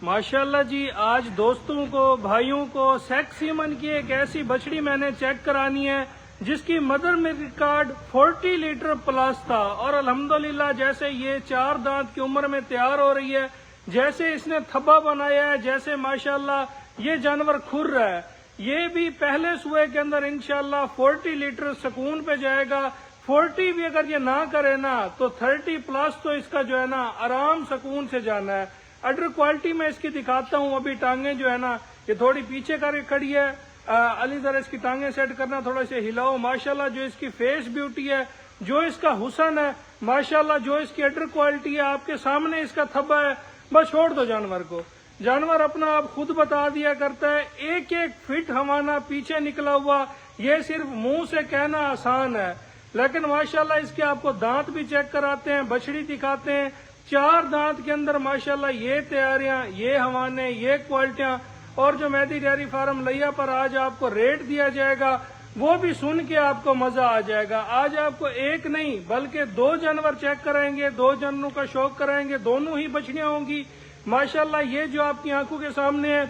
माशाल्लाह जी, आज दोस्तों को भाइयों को सेक्सीमन की एक ऐसी बछड़ी मैंने चेक करानी है जिसकी mother milk card 40 litre plus था और अल्हम्दुलिल्लाह जैसे ये 4 दांत की उम्र में तैयार हो रही है, जैसे इसने थब्बा बनाया है, जैसे माशाल्लाह ये जानवर खुर रहा है, ये भी पहले सुबह के अंदर इंशाल्लाह 40 लीटर सुकून पे जाएगा। 40 भी अगर ये ना करे ना तो 30 प्लस तो इसका जो है ना आराम सुकून से जाना है। अडर क्वालिटी में इसकी दिखाता हूँ। अभी टांगे जो है ना ये थोड़ी पीछे करके खड़ी है। अली जरा इसकी टांगे सेट करना, थोड़ा से हिलाओ। माशाल्लाह जो इसकी फेस ब्यूटी है, जो इसका हुसन है, माशाल्लाह जो इसकी अडर क्वालिटी है, आपके सामने इसका थब्बा है। बस छोड़ दो जानवर को, जानवर अपना आप खुद बता दिया करता है। एक एक फिट हवाना पीछे निकला हुआ, ये सिर्फ मुंह से कहना आसान है, लेकिन माशाल्लाह इसके आपको दांत भी चेक कराते हैं, बछड़ी दिखाते हैं। 4 दांत के अंदर माशाल्लाह ये तैयारियां, ये हवाने, ये क्वालिटियां, और जो मेहदी डेयरी फार्म लिया पर आज आपको रेट दिया जाएगा वो भी सुन के आपको मजा आ जाएगा। आज आपको एक नहीं बल्कि 2 जानवर चेक कराएंगे, 2 जानवरों का शौक कराएंगे, दोनों ही बछड़ियां होंगी। माशाल्लाह ये जो आपकी आंखों के सामने है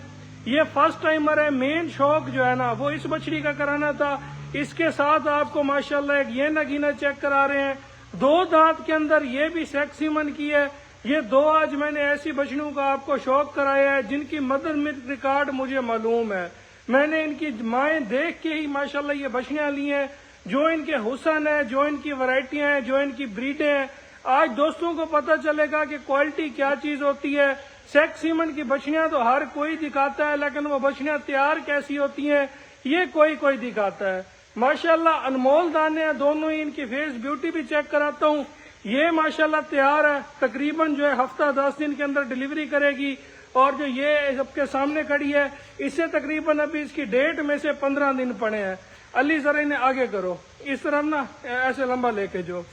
ये फर्स्ट टाइमर है। मेन शौक जो है ना वो इस बछड़ी का कराना था। इसके साथ आपको माशाल्लाह एक ये नगीना चेक करा रहे हैं, 2 दांत के अंदर, ये भी सेक्सीमन की है। ये 2 आज मैंने ऐसी बछड़ियों का आपको शौक कराया है जिनकी मदर मिल्क रिकॉर्ड मुझे मालूम है। मैंने इनकी माएं देख के ही माशाल्लाह ये बछड़ियां ली हैं। जो इनके हुसन है, जो इनकी वैरायटियां हैं, जो इनकी ब्रीडें हैं, आज दोस्तों को पता चलेगा कि क्वालिटी क्या चीज होती है। सेक्सीमन की बछड़ियां तो हर कोई दिखाता है, लेकिन वो बछड़ियां तैयार कैसी होती हैं ये कोई कोई दिखाता है। माशाल्लाह अनमोल दाने हैं दोनों ही। इनकी फेस ब्यूटी भी चेक कराता हूँ। ये माशाल्लाह तैयार है, तकरीबन जो है हफ्ता 10 दिन के अंदर डिलीवरी करेगी। और जो ये सबके सामने खड़ी है इससे तकरीबन अभी इसकी डेट में से 15 दिन पड़े हैं। अली जरा इन्हें आगे करो, इस तरह ना ऐसे लंबा लेके जो।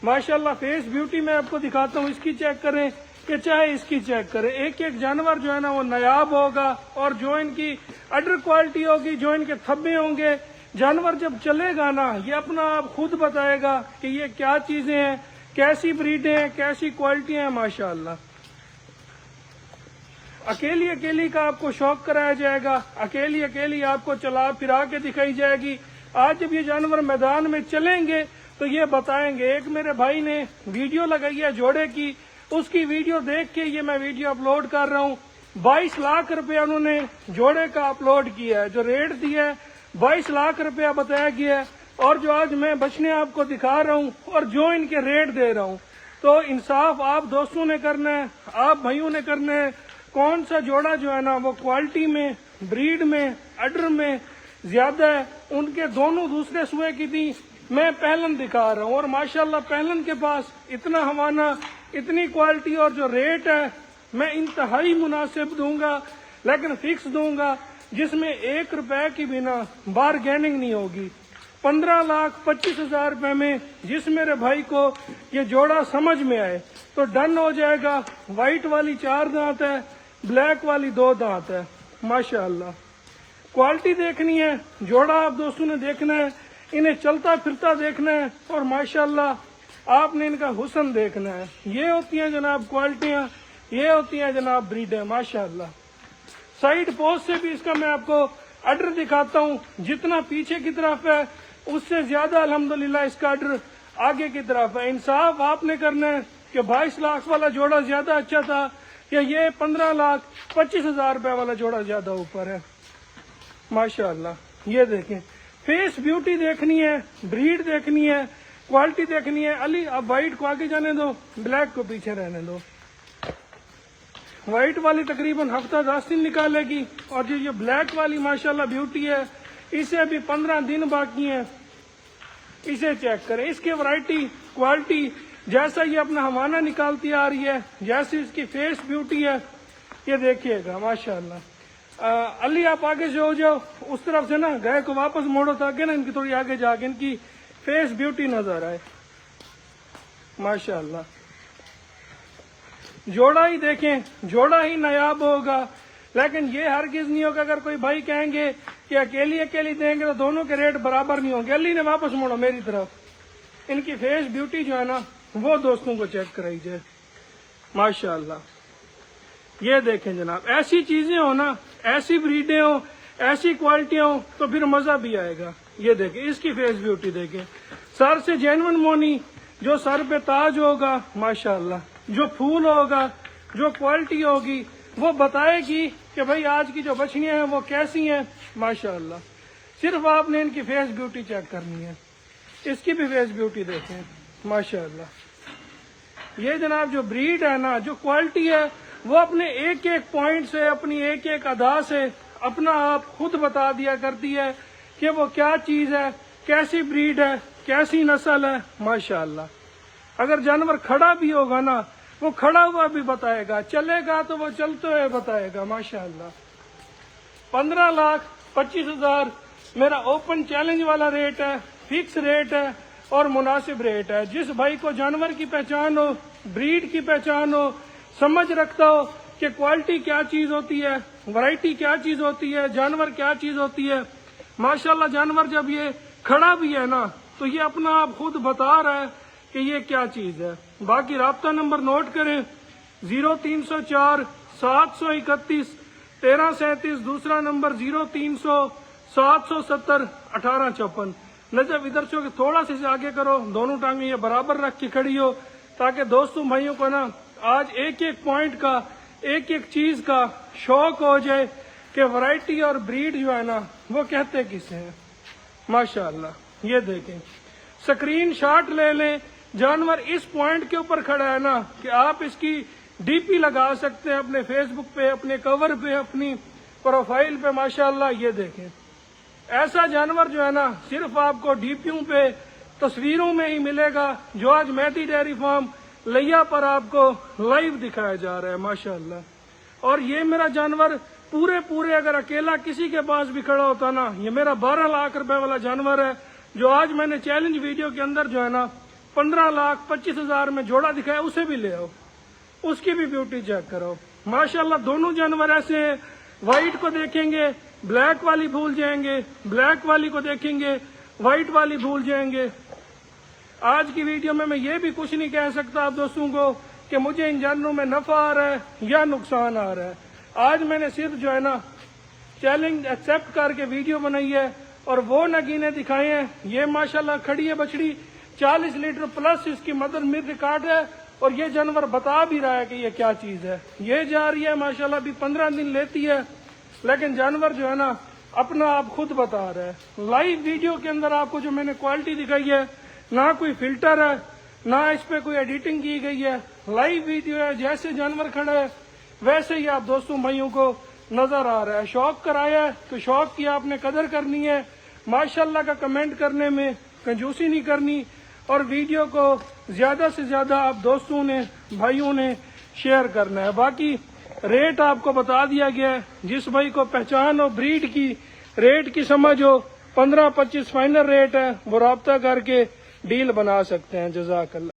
माशाल्लाह फेस ब्यूटी मैं आपको दिखाता हूँ, इसकी चेक करें कि चाहे इसकी चेक करें। एक एक जानवर जो है ना वो नायाब होगा, और जो इनकी अडर क्वालिटी होगी, जो इनके थब्बे होंगे, जानवर जब चलेगा ना ये अपना आप खुद बताएगा कि ये क्या चीजें हैं, कैसी ब्रीडें हैं, कैसी क्वालिटी हैं। माशाल्लाह अकेली अकेली का आपको शौक कराया जाएगा, अकेली अकेली आपको चला फिरा के दिखाई जाएगी। आज जब ये जानवर मैदान में चलेंगे तो ये बताएंगे। एक मेरे भाई ने वीडियो लगाई है जोड़े की, उसकी वीडियो देख के ये मैं वीडियो अपलोड कर रहा हूँ। 22 लाख रुपया उन्होंने जोड़े का अपलोड किया है। जो रेट दिया है 22 लाख रुपया बताया गया है, और जो आज मैं बछड़ियां आपको दिखा रहा हूँ और जो इनके रेट दे रहा हूँ, तो इंसाफ आप दोस्तों ने करना है, आप भाइयों ने करना है। कौन सा जोड़ा जो है ना वो क्वालिटी में, ब्रीड में, अडर में ज्यादा है, उनके दोनों दूसरे सुए की भी मैं पहलन दिखा रहा हूँ। और माशाल्लाह पहलन के पास इतना हवाना, इतनी क्वालिटी, और जो रेट है मैं इंतहाई मुनासिब दूंगा, लेकिन फिक्स दूंगा जिसमें 1 रुपए की बिना बारगेनिंग नहीं होगी। 15,25,000 रुपए में जिस मेरे भाई को ये जोड़ा समझ में आए तो डन हो जाएगा। व्हाइट वाली 4 दांत है, ब्लैक वाली 2 दांत है। माशाल्लाह क्वालिटी देखनी है, जोड़ा आप दोस्तों ने देखना है, इन्हें चलता फिरता देखना है, और माशाल्लाह आपने इनका हुसन देखना है। ये होती है जनाब क्वालिटियां, ये होती है जनाब ब्रीडें। माशाल्लाह साइड पोस्ट से भी इसका मैं आपको अडर दिखाता हूँ। जितना पीछे की तरफ है उससे ज्यादा अल्हम्दुलिल्लाह इसका अडर आगे की तरफ है। इंसाफ आपने करना है कि 22 लाख वाला जोड़ा ज्यादा अच्छा था या ये 15,25,000 रुपए वाला जोड़ा ज्यादा ऊपर है। माशाल्लाह ये देखें, फेस ब्यूटी देखनी है, ब्रीड देखनी है, क्वालिटी देखनी है। अली अब व्हाइट को आगे जाने दो, ब्लैक को पीछे रहने दो। व्हाइट वाली तकरीबन हफ्ता 10 दिन निकालेगी, और जो ये ब्लैक वाली माशाल्लाह ब्यूटी है इसे अभी 15 दिन बाकी हैं। इसे चेक करें, इसकी वैरायटी, क्वालिटी, जैसा ये अपना हवाना निकालती आ रही है, जैसी इसकी फेस ब्यूटी है, ये देखिएगा माशाल्लाह। अली आप आगे से हो जाओ, उस तरफ से ना गाय को वापस मोड़ो ताकि ना इनकी थोड़ी आगे जाके इनकी फेस ब्यूटी नजर आए। माशाल्लाह जोड़ा ही देखें, जोड़ा ही नायाब होगा, लेकिन ये हरगिज नहीं होगा। अगर कोई भाई कहेंगे कि अकेली अकेली देंगे तो दोनों के रेट बराबर नहीं होंगे। अली ने वापस मोड़ो मेरी तरफ, इनकी फेस ब्यूटी जो है ना वो दोस्तों को चेक कराई जाए। माशाल्लाह یہ دیکھیں جناب، ایسی چیزیں ہو نا، ایسی بریڈیں ہو، ایسی کوالٹیاں ہو تو پھر مزہ بھی آئے گا۔ یہ دیکھیں اس کی فیس بیوٹی دیکھیں، سر سے جینون مونی، جو سر پہ تاج ہوگا ماشاءاللہ، جو پھول ہوگا، جو کوالٹی ہوگی وہ بتائے گی کہ بھائی آج کی جو بچھڑیاں ہیں وہ کیسی ہیں ماشاءاللہ۔ صرف آپ نے ان کی فیس بیوٹی چیک کرنی ہے، اس کی بھی فیس بیوٹی دیکھیں ماشاءاللہ۔ یہ جناب جو بریڈ ہے نا، جو کوالٹی ہے، وہ اپنے ایک ایک پوائنٹ سے، اپنی ایک ایک ادا سے اپنا آپ خود بتا دیا کرتی ہے کہ وہ کیا چیز ہے، کیسی بریڈ ہے، کیسی نسل ہے ماشاءاللہ۔ اگر جانور کھڑا بھی ہوگا نا، وہ کھڑا ہوا بھی بتائے گا، چلے گا تو وہ چلتے ہوئے بتائے گا ماشاءاللہ۔ 15,25,000 میرا اوپن چیلنج والا ریٹ ہے، فکس ریٹ ہے اور مناسب ریٹ ہے۔ جس بھائی کو جانور کی پہچان ہو، بریڈ کی پہچان ہو، سمجھ رکھتا ہو کہ کوالٹی کیا چیز ہوتی ہے، ورائٹی کیا چیز ہوتی ہے، جانور کیا چیز ہوتی ہے ماشاءاللہ۔ جانور جب یہ کھڑا بھی ہے نا تو یہ اپنا آپ خود بتا رہا ہے کہ یہ کیا چیز ہے۔ باقی رابطہ نمبر نوٹ کریں، 0304 731 1337، دوسرا نمبر 0300 770 1854۔ نجب ادھر سے تھوڑا سے آگے کرو، دونوں ٹانگیں یہ برابر رکھ کے کھڑی ہو تاکہ دوستوں بھائیوں کو نا آج ایک ایک پوائنٹ کا، ایک ایک چیز کا شوق ہو جائے کہ ورائٹی اور بریڈ جو ہے نا وہ کہتے کسے ہیں ماشاءاللہ۔ یہ دیکھیں، سکرین شاٹ لے لیں، جانور اس پوائنٹ کے اوپر کھڑا ہے نا کہ آپ اس کی ڈی پی لگا سکتے ہیں اپنے فیس بک پہ، اپنے کور پہ، اپنی پروفائل پہ ماشاءاللہ۔ یہ دیکھیں، ایسا جانور جو ہے نا صرف آپ کو ڈی پیوں پہ، تصویروں میں ہی ملے گا، جو آج مہدی ڈیری فارم لیا پر آپ کو لائیو دکھایا جا رہا ہے ماشاءاللہ۔ اور یہ میرا جانور پورے اگر اکیلا کسی کے پاس بھی کھڑا ہوتا نا، یہ میرا 12 لاکھ روپے والا جانور ہے، جو آج میں نے چیلنج ویڈیو کے اندر جو ہے نا 15,25,000 میں جوڑا دکھایا، اسے بھی لے آؤ، اس کی بھی بیوٹی چیک کرو ماشاءاللہ۔ دونوں جانور ایسے ہیں، وائٹ کو دیکھیں گے بلیک والی بھول جائیں گے، بلیک والی کو دیکھیں گے وائٹ والی بھول جائیں گے۔ آج کی ویڈیو میں یہ بھی کچھ نہیں کہہ سکتا آپ دوستوں کو کہ مجھے ان جانوروں میں نفع آ رہا ہے یا نقصان آ رہا ہے۔ آج میں نے صرف جو ہے نا چیلنج ایکسپٹ کر کے ویڈیو بنائی ہے اور وہ نگینے دکھائے ہیں۔ یہ ماشاءاللہ کھڑی ہے بچڑی، 40 لیٹر پلس اس کی مدر ملک ریکارڈ ہے، اور یہ جانور بتا بھی رہا ہے کہ یہ کیا چیز ہے۔ یہ جا رہی ہے ماشاءاللہ، ابھی 15 دن لیتی ہے، لیکن جانور جو ہے نا اپنا آپ خود بتا رہا ہے۔ لائیو ویڈیو کے اندر آپ کو جو میں نے کوالٹی دکھائی ہے، نہ کوئی فلٹر ہے، نہ اس پہ کوئی ایڈیٹنگ کی گئی ہے، لائیو ویڈیو ہے، جیسے جانور کھڑا ہے ویسے ہی آپ دوستوں بھائیوں کو نظر آ رہا ہے۔ شوق کرایا ہے تو شوق کی آپ نے قدر کرنی ہے ماشاءاللہ کا، کمنٹ کرنے میں کنجوسی نہیں کرنی، اور ویڈیو کو زیادہ سے زیادہ آپ دوستوں نے، بھائیوں نے شیئر کرنا ہے۔ باقی ریٹ آپ کو بتا دیا گیا ہے، جس بھائی کو پہچان ہو، بریڈ کی، ریٹ کی سمجھ ہو، 15-25 فائنل ریٹ ہے، وہ رابطہ کر کے ڈیل بنا سکتے ہیں۔ جزاک اللہ۔